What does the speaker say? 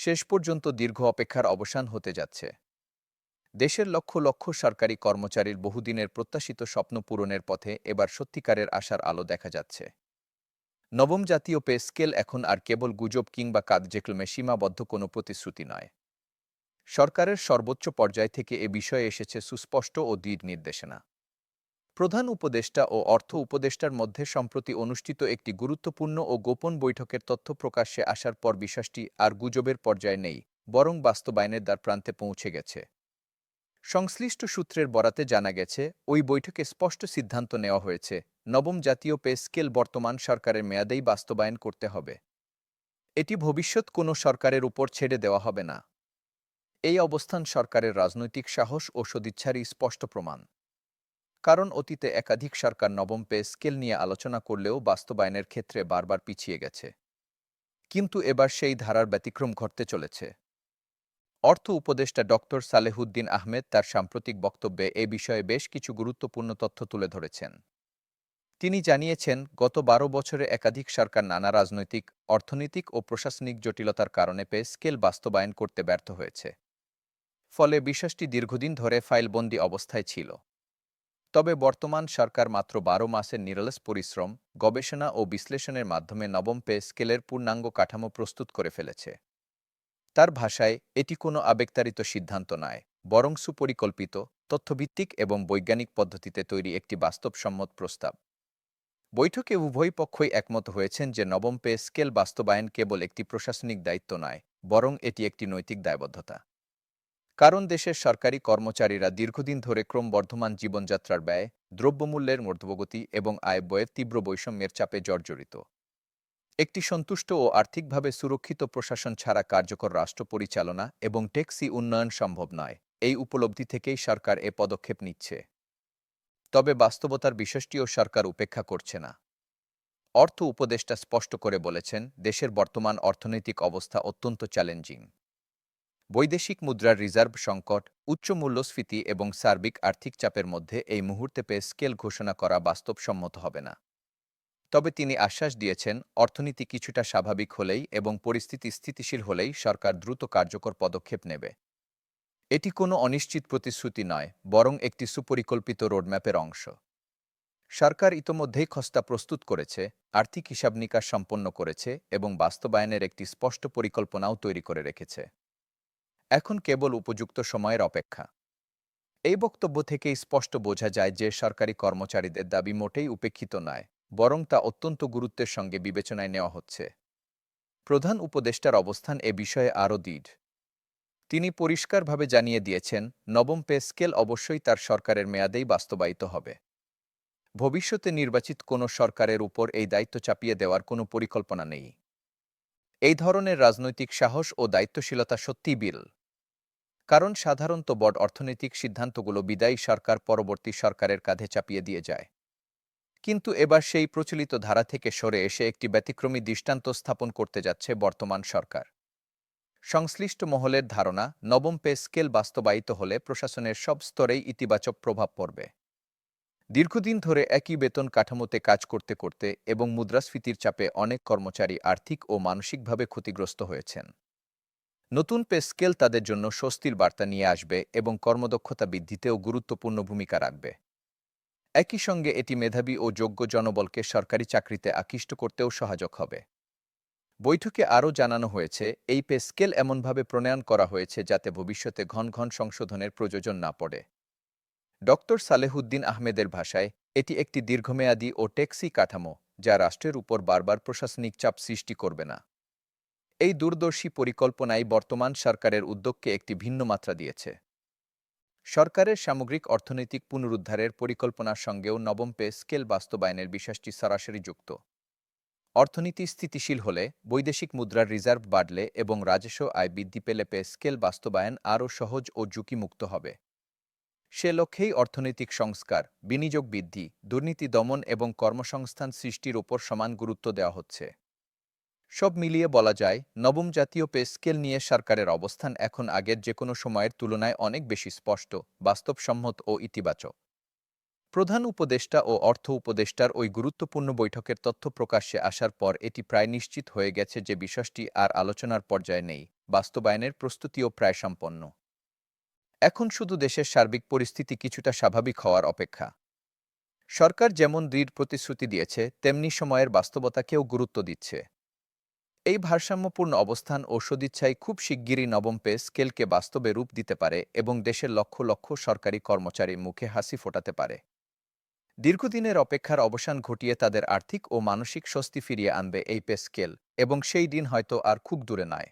শেষ পর্যন্ত দীর্ঘ অপেক্ষার অবসান হতে যাচ্ছে। দেশের লক্ষ লক্ষ সরকারি কর্মচারীর বহুদিনের প্রত্যাশিত স্বপ্ন পূরণের পথে এবার সত্যিকারের আশার আলো দেখা যাচ্ছে। নবম জাতীয় পে স্কেল এখন আর কেবল গুজব কিংবা কার্যক্রমে সীমাবদ্ধ কোনো প্রতিশ্রুতি নয়। সরকারের সর্বোচ্চ পর্যায় থেকে এ বিষয়ে এসেছে সুস্পষ্ট ও দৃঢ় নির্দেশনা। প্রধান উপদেষ্টা ও অর্থ উপদেষ্টার মধ্যে সম্প্রতি অনুষ্ঠিত একটি গুরুত্বপূর্ণ ও গোপন বৈঠকের তথ্য প্রকাশ্যে আসার পর বিষয়টি আর গুজবের পর্যায়ে নেই, বরং বাস্তবায়নের দ্বারপ্রান্তে পৌঁছে গেছে। সংশ্লিষ্ট সূত্রের বরাতে জানা গেছে, ওই বৈঠকে স্পষ্ট সিদ্ধান্ত নেওয়া হয়েছে, নবম জাতীয় পে স্কেল বর্তমান সরকারের মেয়াদেই বাস্তবায়ন করতে হবে। এটি ভবিষ্যৎ কোনো সরকারের উপর ছেড়ে দেওয়া হবে না। এই অবস্থান সরকারের রাজনৈতিক সাহস ও সদিচ্ছারই স্পষ্ট প্রমাণ। কারণ অতীতে একাধিক সরকার নবম পে স্কেল নিয়ে আলোচনা করলেও বাস্তবায়নের ক্ষেত্রে বারবার পিছিয়ে গেছে। কিন্তু এবার সেই ধারার ব্যতিক্রম ঘটতে চলেছে। অর্থ উপদেষ্টা ডক্টর সালেহুদ্দিন আহমেদ তার সাম্প্রতিক বক্তব্যে এ বিষয়ে বেশ কিছু গুরুত্বপূর্ণ তথ্য তুলে ধরেছেন। তিনি জানিয়েছেন, গত ১২ বছরে একাধিক সরকার নানা রাজনৈতিক, অর্থনৈতিক ও প্রশাসনিক জটিলতার কারণে পে স্কেল বাস্তবায়ন করতে ব্যর্থ হয়েছে। ফলে বিষয়টি দীর্ঘদিন ধরে ফাইলবন্দি অবস্থায় ছিল। তবে বর্তমান সরকার মাত্র ১২ মাসের নিরলস পরিশ্রম, গবেষণা ও বিশ্লেষণের মাধ্যমে নবম পে স্কেলের পূর্ণাঙ্গ কাঠামো প্রস্তুত করে ফেলেছে। তার ভাষায়, এটি কোনো আবেগতাড়িত সিদ্ধান্ত নয়, বরং সুপরিকল্পিত, তথ্যভিত্তিক এবং বৈজ্ঞানিক পদ্ধতিতে তৈরি একটি বাস্তবসম্মত প্রস্তাব। বৈঠকে উভয় পক্ষই একমত হয়েছেন যে নবম পে স্কেল বাস্তবায়ন কেবল একটি প্রশাসনিক দায়িত্ব নয়, বরং এটি একটি নৈতিক দায়বদ্ধতা। কারণ দেশের সরকারি কর্মচারীরা দীর্ঘদিন ধরে ক্রমবর্ধমান জীবনযাত্রার ব্যয়, দ্রব্যমূল্যের ঊর্ধ্বগতি এবং আয়-ব্যয়ের তীব্র বৈষম্যের চাপে জর্জরিত। একটি সন্তুষ্ট ও আর্থিকভাবে সুরক্ষিত প্রশাসন ছাড়া কার্যকর রাষ্ট্র পরিচালনা এবং টেকসই উন্নয়ন সম্ভব নয়। এই উপলব্ধি থেকেই সরকার এ পদক্ষেপ নিচ্ছে। তবে বাস্তবতার বিষয়টিও সরকার উপেক্ষা করছে না। অর্থ উপদেষ্টা স্পষ্ট করে বলেছেন, দেশের বর্তমান অর্থনৈতিক অবস্থা অত্যন্ত চ্যালেঞ্জিং। বৈদেশিক মুদ্রার রিজার্ভ সংকট, উচ্চ মূল্যস্ফীতি এবং সার্বিক আর্থিক চাপের মধ্যে এই মুহূর্তে পে স্কেল ঘোষণা করা বাস্তবসম্মত হবে না। তবে তিনি আশ্বাস দিয়েছেন, অর্থনীতি কিছুটা স্বাভাবিক হলেই এবং পরিস্থিতি স্থিতিশীল হলেই সরকার দ্রুত কার্যকর পদক্ষেপ নেবে। এটি কোনো অনিশ্চিত প্রতিশ্রুতি নয়, বরং একটি সুপরিকল্পিত রোডম্যাপের অংশ। সরকার ইতোমধ্যেই খসড়া প্রস্তুত করেছে, আর্থিক হিসাব-নিকাশ সম্পন্ন করেছে এবং বাস্তবায়নের একটি স্পষ্ট পরিকল্পনাও তৈরি করে রেখেছে। এখন কেবল উপযুক্ত সময়ের অপেক্ষা। এই বক্তব্য থেকেই স্পষ্ট বোঝা যায় যে সরকারি কর্মচারীদের দাবি মোটেই উপেক্ষিত নয়, বরং তা অত্যন্ত গুরুত্বের সঙ্গে বিবেচনায় নেওয়া হচ্ছে। প্রধান উপদেষ্টার অবস্থান এ বিষয়ে আরও দৃঢ়। তিনি পরিষ্কারভাবে জানিয়ে দিয়েছেন, নবম পে স্কেল অবশ্যই তার সরকারের মেয়াদেই বাস্তবায়িত হবে। ভবিষ্যতে নির্বাচিত কোনো সরকারের উপর এই দায়িত্ব চাপিয়ে দেওয়ার কোনো পরিকল্পনা নেই। এই ধরনের রাজনৈতিক সাহস ও দায়িত্বশীলতা সত্যিই বিরল। কারণ সাধারণত বড় অর্থনৈতিক সিদ্ধান্তগুলো বিদায়ী সরকার পরবর্তী সরকারের কাঁধে চাপিয়ে দিয়ে যায়। কিন্তু এবার সেই প্রচলিত ধারা থেকে সরে এসে একটি ব্যতিক্রমী দৃষ্টান্ত স্থাপন করতে যাচ্ছে বর্তমান সরকার। সংশ্লিষ্ট মহলের ধারণা, নবম পে স্কেল বাস্তবায়িত হলে প্রশাসনের সব স্তরেই ইতিবাচক প্রভাব পড়বে। দীর্ঘদিন ধরে একই বেতন কাঠামোতে কাজ করতে করতে এবং মুদ্রাস্ফীতির চাপে অনেক কর্মচারী আর্থিক ও মানসিকভাবে ক্ষতিগ্রস্ত হয়েছেন। নতুন পে স্কেল তাদের জন্য স্বস্তির বার্তা নিয়ে আসবে এবং কর্মদক্ষতা বৃদ্ধিতেও গুরুত্বপূর্ণ ভূমিকা রাখবে। একই সঙ্গে এটি মেধাবী ও যোগ্য জনবলকে সরকারি চাকরিতে আকৃষ্ট করতেও সহায়ক হবে। বৈঠকে আরও জানানো হয়েছে, এই পে স্কেল এমনভাবে প্রণয়ন করা হয়েছে যাতে ভবিষ্যতে ঘন ঘন সংশোধনের প্রয়োজন না পড়ে। ডক্টর সালেহুদ্দিন আহমেদের ভাষায়, এটি একটি দীর্ঘমেয়াদী ও টেকসই কাঠামো, যা রাষ্ট্রের উপর বারবার প্রশাসনিক চাপ সৃষ্টি করবে না। এই দূরদর্শী পরিকল্পনাই বর্তমান সরকারের উদ্যোগকে একটি ভিন্ন মাত্রা দিয়েছে। সরকারের সামগ্রিক অর্থনৈতিক পুনরুদ্ধারের পরিকল্পনার সঙ্গেও নবম পে স্কেল বাস্তবায়নের বিষয়টি সরাসরি যুক্ত। অর্থনীতি স্থিতিশীল হলে, বৈদেশিক মুদ্রার রিজার্ভ বাড়লে এবং রাজস্ব আয় বৃদ্ধি পেলে পে স্কেল বাস্তবায়ন আরও সহজ ও ঝুঁকিমুক্ত হবে। সে লক্ষ্যেই অর্থনৈতিক সংস্কার, বিনিয়োগ বৃদ্ধি, দুর্নীতি দমন এবং কর্মসংস্থান সৃষ্টির ওপর সমান গুরুত্ব দেওয়া হচ্ছে। সব মিলিয়ে বলা যায়, নবম জাতীয় পে স্কেল নিয়ে সরকারের অবস্থান এখন আগের যেকোনো সময়ের তুলনায় অনেক বেশি স্পষ্ট, বাস্তবসম্মত ও ইতিবাচক। প্রধান উপদেষ্টা ও অর্থ উপদেষ্টার ওই গুরুত্বপূর্ণ বৈঠকের তথ্য প্রকাশ্যে আসার পর এটি প্রায় নিশ্চিত হয়ে গেছে যে বিষয়টি আর আলোচনার পর্যায়ে নেই, বাস্তবায়নের প্রস্তুতিও প্রায় সম্পন্ন। এখন শুধু দেশের সার্বিক পরিস্থিতি কিছুটা স্বাভাবিক হওয়ার অপেক্ষা। সরকার যেমন দৃঢ় প্রতিশ্রুতি দিয়েছে, তেমনি সময়ের বাস্তবতাকেও গুরুত্ব দিচ্ছে। এই ভারসাম্যপূর্ণ অবস্থান ও সদিচ্ছাই খুব শিগগিরই নবম পে স্কেলকে বাস্তবে রূপ দিতে পারে এবং দেশের লক্ষ লক্ষ সরকারি কর্মচারীর মুখে হাসি ফোটাতে পারে। দীর্ঘদিনের অপেক্ষার অবসান ঘটিয়ে তাদের আর্থিক ও মানসিক স্বস্তি ফিরিয়ে আনবে এই পে স্কেল, এবং সেই দিন হয়তো আর খুব দূরে নয়।